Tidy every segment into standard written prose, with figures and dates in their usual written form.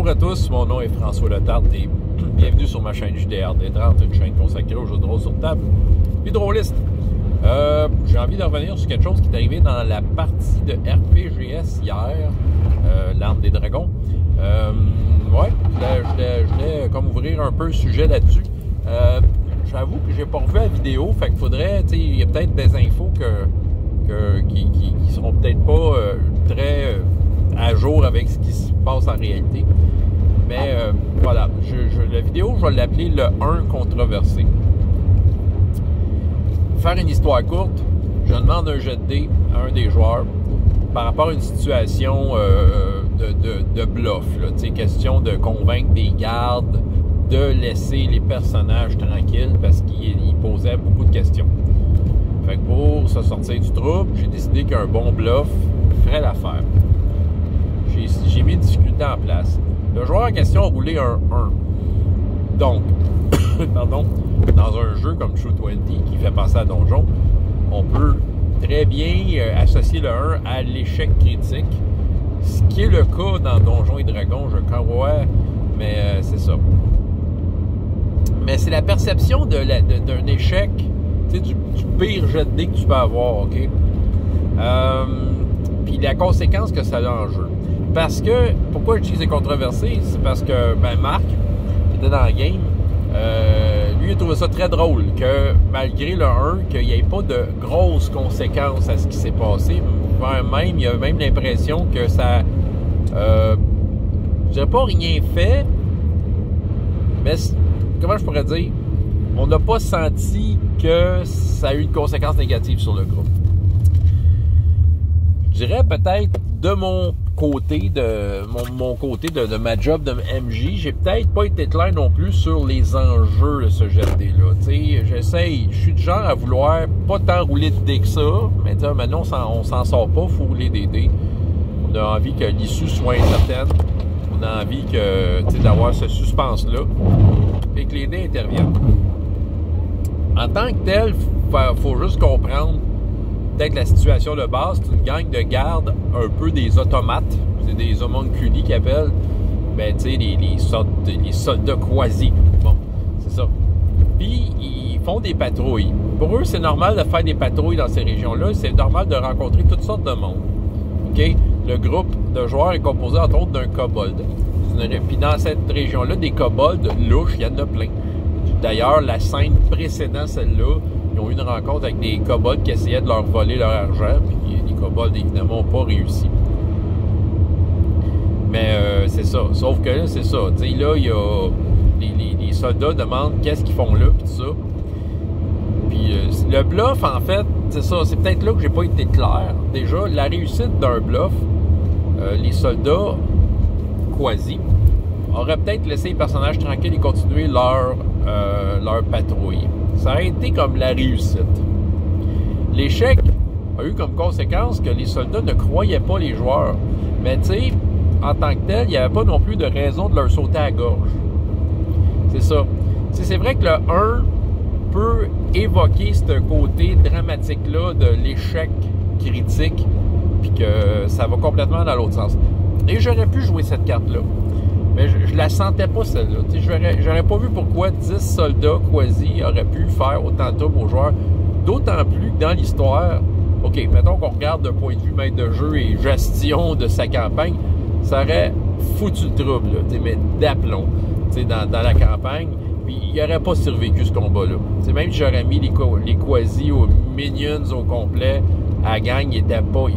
Bonjour à tous, mon nom est François Letarte et bienvenue sur ma chaîne JDR D30, une chaîne consacrée aux jeux de rôle sur table puis de rôliste. J'ai envie de revenir sur quelque chose qui est arrivé dans la partie de RPGS hier, l'Arme des Dragons. Ouais, je voulais comme ouvrir un peu le sujet là-dessus. J'avoue que j'ai pas revu la vidéo, fait qu'il faudrait, tu sais, il y a peut-être des infos qui seront peut-être pas très à jour avec ce qui se passe en réalité. Mais voilà, la vidéo, je vais l'appeler le 1 controversé. Faire une histoire courte, je demande un jet de dés à un des joueurs par rapport à une situation de bluff. Tu sais, question de convaincre des gardes de laisser les personnages tranquilles parce qu'ils posaient beaucoup de questions. Fait que pour se sortir du trouble, j'ai décidé qu'un bon bluff ferait l'affaire. J'ai mis une difficulté en place. Le joueur en question a roulé un 1. Donc, pardon, dans un jeu comme True 20 qui fait penser à Donjon, on peut très bien associer le 1 à l'échec critique. Ce qui est le cas dans Donjons et Dragons, je crois, mais c'est ça. Mais c'est la perception d'un échec, tu sais, du pire jet de dés que tu peux avoir, OK? Puis la conséquence que ça a en jeu. Parce que, pourquoi je dis que c'est controversé? C'est parce que, Marc, qui était dans le game, lui, il trouvait ça très drôle que, malgré le 1, qu'il n'y ait pas de grosses conséquences à ce qui s'est passé. Même, il a même l'impression que ça, je dirais pas rien fait, mais comment je pourrais dire? On n'a pas senti que ça a eu une conséquence négative sur le groupe. Je dirais peut-être de mon côté, mon côté de ma job de MJ, j'ai peut-être pas été clair non plus sur les enjeux de ce jet de dés-là. Tu sais, j'essaye, je suis du genre à vouloir pas tant rouler de dés que ça, mais maintenant on s'en sort pas, faut rouler des dés. On a envie que l'issue soit incertaine. On a envie que, tu sais, d'avoir ce suspense-là et que les dés interviennent. En tant que tel, faut juste comprendre peut-être la situation de base. C'est une gang de gardes, un peu des automates, c'est des homunculi qu'ils appellent, ben tu sais, les soldats quasi. Bon, c'est ça. Puis, ils font des patrouilles. Pour eux, c'est normal de faire des patrouilles dans ces régions-là. C'est normal de rencontrer toutes sortes de monde. OK? Le groupe de joueurs est composé, entre autres, d'un kobold. Puis dans cette région-là, des kobolds louches, il y en a plein. D'ailleurs, la scène précédant celle-là, ils ont eu une rencontre avec des kobolds qui essayaient de leur voler leur argent, puis les kobolds, évidemment, n'ont pas réussi. Mais c'est ça. Sauf que là, c'est ça. Tu sais, là, il y a... Les soldats demandent qu'est-ce qu'ils font là, puis tout ça. Puis le bluff, en fait, c'est ça. C'est peut-être là que j'ai pas été clair. Déjà, la réussite d'un bluff, les soldats quasi auraient peut-être laissé les personnages tranquilles et continuer leur patrouille. Ça aurait été comme la réussite. L'échec a eu comme conséquence que les soldats ne croyaient pas les joueurs. Mais tu sais, en tant que tel, il n'y avait pas non plus de raison de leur sauter à la gorge. C'est ça. T'sais, c'est vrai que le 1 peut évoquer ce côté dramatique-là de l'échec critique, puis que ça va complètement dans l'autre sens. Et j'aurais pu jouer cette carte-là. Mais je la sentais pas, celle-là. J'aurais pas vu pourquoi 10 soldats quasi auraient pu faire autant de trouble aux joueurs. D'autant plus que dans l'histoire, OK, mettons qu'on regarde d'un point de vue maître de jeu et gestion de sa campagne, ça aurait foutu le trouble, là, mais d'aplomb dans la campagne. Puis il n'aurait pas survécu ce combat-là. Même si j'aurais mis les quasi aux minions au complet, à la gang, il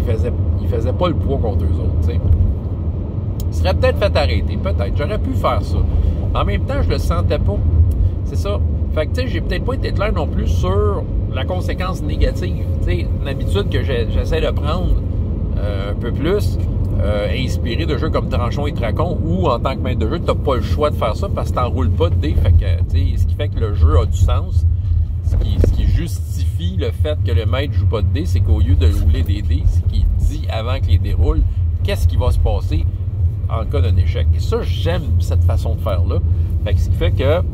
faisait pas le poids contre eux autres. T'sais. Il serait peut-être fait arrêter, peut-être. J'aurais pu faire ça. En même temps, je le sentais pas. C'est ça. Fait que, tu sais, j'ai peut-être pas été clair non plus sur la conséquence négative. Tu sais, une habitude que j'essaie de prendre un peu plus, inspiré de jeux comme Tranchon et Tracon, où, en tant que maître de jeu, t'as pas le choix de faire ça parce que t'enroules pas de dés. Fait que, tu sais, ce qui fait que le jeu a du sens. Ce qui justifie le fait que le maître joue pas de dés, c'est qu'au lieu de rouler des dés, ce qu'il dit avant que les dés roulent, qu'est-ce qui va se passer en cas d'un échec. Et ça, j'aime cette façon de faire-là. Fait que ce qui fait que, tu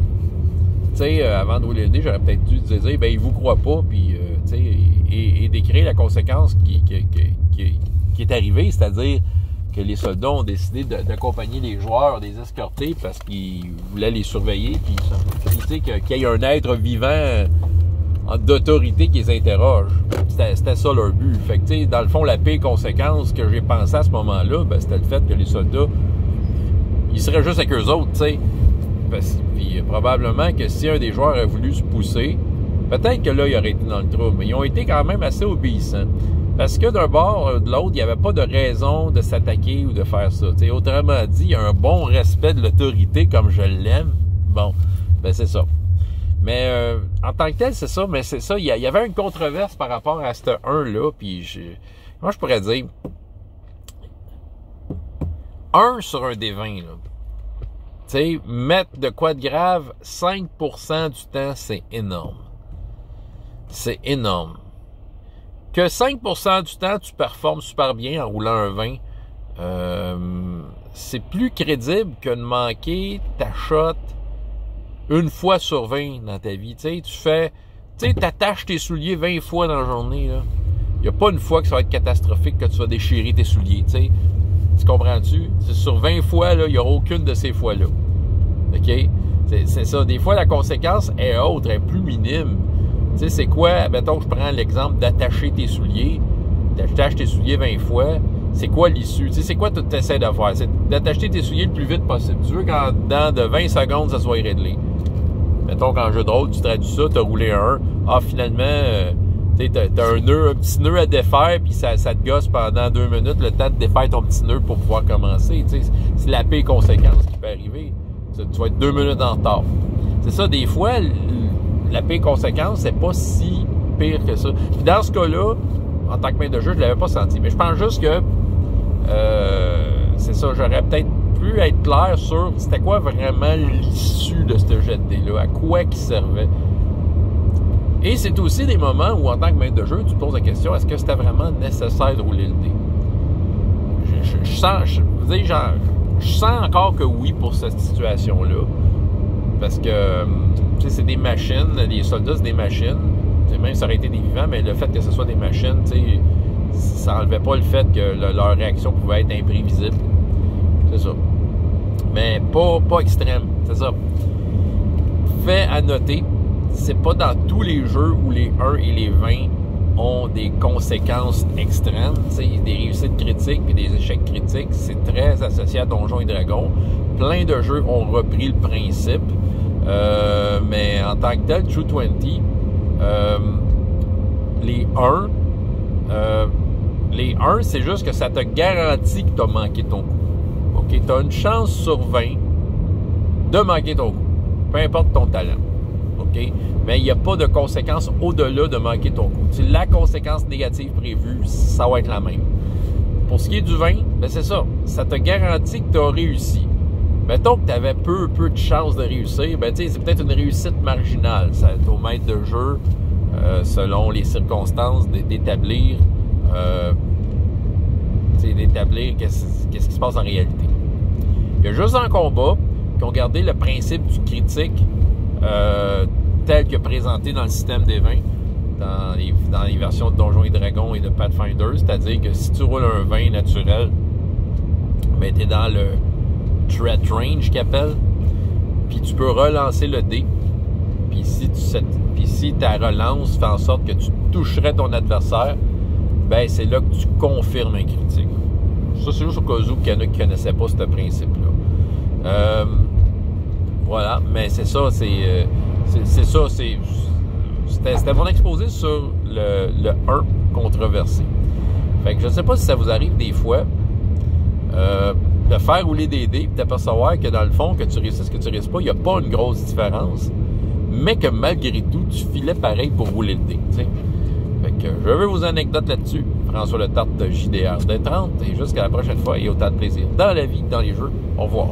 sais, avant de rouler le dé, j'aurais peut-être dû dire, ben, il vous croit pas, puis, tu sais, et décrire la conséquence qui est arrivée, c'est-à-dire que les soldats ont décidé d'accompagner les joueurs, de les escorter parce qu'ils voulaient les surveiller, puis qu'il y ait un être vivant d'autorité qui les interroge. C'était ça leur but. Fait que, dans le fond, la pire conséquence que j'ai pensé à ce moment-là, ben, c'était le fait que les soldats, ils seraient juste avec eux autres, tu sais. Puis probablement que si un des joueurs a voulu se pousser, peut-être que là, il aurait été dans le trouble. Mais ils ont été quand même assez obéissants. Parce que d'un bord ou de l'autre, il n'y avait pas de raison de s'attaquer ou de faire ça. T'sais, autrement dit, il y a un bon respect de l'autorité comme je l'aime. Bon, ben c'est ça. Mais en tant que tel, c'est ça. Mais c'est ça, il y avait une controverse par rapport à ce 1-là. Puis moi, je pourrais dire 1 sur un des 20, là. Tu sais, mettre de quoi de grave 5% du temps, c'est énorme. C'est énorme. Que 5% du temps, tu performes super bien en roulant un 20, c'est plus crédible que de manquer ta shot une fois sur 20 dans ta vie. Tu sais, t'attaches tes souliers 20 fois dans la journée. Il n'y a pas une fois que ça va être catastrophique que tu vas déchirer tes souliers. T'sais. Tu comprends-tu? C'est sur 20 fois, il n'y aura aucune de ces fois-là. OK? C'est ça. Des fois, la conséquence est autre, elle est plus minime. Tu sais, c'est quoi? Mettons que je prends l'exemple d'attacher tes souliers. T'attaches tes souliers 20 fois. C'est quoi l'issue? Tu sais, c'est quoi que tu essaies de faire? C'est d'attacher tes souliers le plus vite possible. Tu veux qu'en dedans de 20 secondes, ça soit réglé. Mettons qu'en jeu de rôle, tu traduis ça, tu as roulé un 1. Ah, finalement, tu sais, t'as un petit nœud à défaire, puis ça te gosse pendant 2 minutes, le temps de défaire ton petit nœud pour pouvoir commencer. Tu sais, c'est la pire conséquence qui peut arriver. Tu vas être 2 minutes en retard. C'est ça, des fois, la pire conséquence, c'est pas si pire que ça. Puis dans ce cas-là, en tant que maître de jeu, je l'avais pas senti. Mais je pense juste que c'est ça, j'aurais peut-être pu être clair sur c'était quoi vraiment l'issue de ce jet de dés-là, à quoi qu'il servait. Et c'est aussi des moments où, en tant que maître de jeu, tu te poses la question, est-ce que c'était vraiment nécessaire de rouler le dé? Je sens encore que oui pour cette situation-là. Parce que, tu sais, c'est des machines, les soldats, c'est des machines. T'sais, même si ça aurait été des vivants, mais le fait que ce soit des machines, tu sais, ça enlevait pas le fait que leur réaction pouvait être imprévisible. C'est ça. Mais pas extrême, c'est ça. Fait à noter, c'est pas dans tous les jeux où les 1 et les 20 ont des conséquences extrêmes, t'sais, des réussites critiques et des échecs critiques. C'est très associé à Donjons et Dragons. Plein de jeux ont repris le principe. Mais en tant que tel, True 20, les 1, c'est juste que ça te garantit que tu as manqué ton coup. OK? Tu as une chance sur 20 de manquer ton coup. Peu importe ton talent. OK? Mais il n'y a pas de conséquence au-delà de manquer ton coup. T'sais, la conséquence négative prévue, ça va être la même. Pour ce qui est du 20, ben c'est ça. Ça te garantit que tu as réussi. Mettons que tu avais peu de chances de réussir, ben c'est peut-être une réussite marginale. C'est au maître de jeu, selon les circonstances, d'établir qu'est-ce qui se passe en réalité. Il y a juste en combat qui ont gardé le principe du critique tel que présenté dans le système des 20, dans les versions de Donjons et Dragons et de Pathfinder, c'est-à-dire que si tu roules un 20 naturel, ben tu es dans le threat range qu'ils appellent, puis tu peux relancer le dé, puis si ta relance fait en sorte que tu toucherais ton adversaire, ben c'est là que tu confirmes un critique. Ça, c'est juste au cas où qu'il y en a qui ne connaissaient pas ce principe-là. Voilà, mais c'est ça, c'était mon exposé sur le 1 controversé. Fait que je ne sais pas si ça vous arrive des fois de faire rouler des dés et d'apercevoir que dans le fond, que tu réussisses, que tu réussisses pas, il n'y a pas une grosse différence, mais que malgré tout, tu filais pareil pour rouler le dé. T'sais. Fait que je veux vos anecdotes là-dessus. François Le Tarte de JDR D30 et jusqu'à la prochaine fois et autant de plaisir dans la vie, dans les jeux. Au revoir.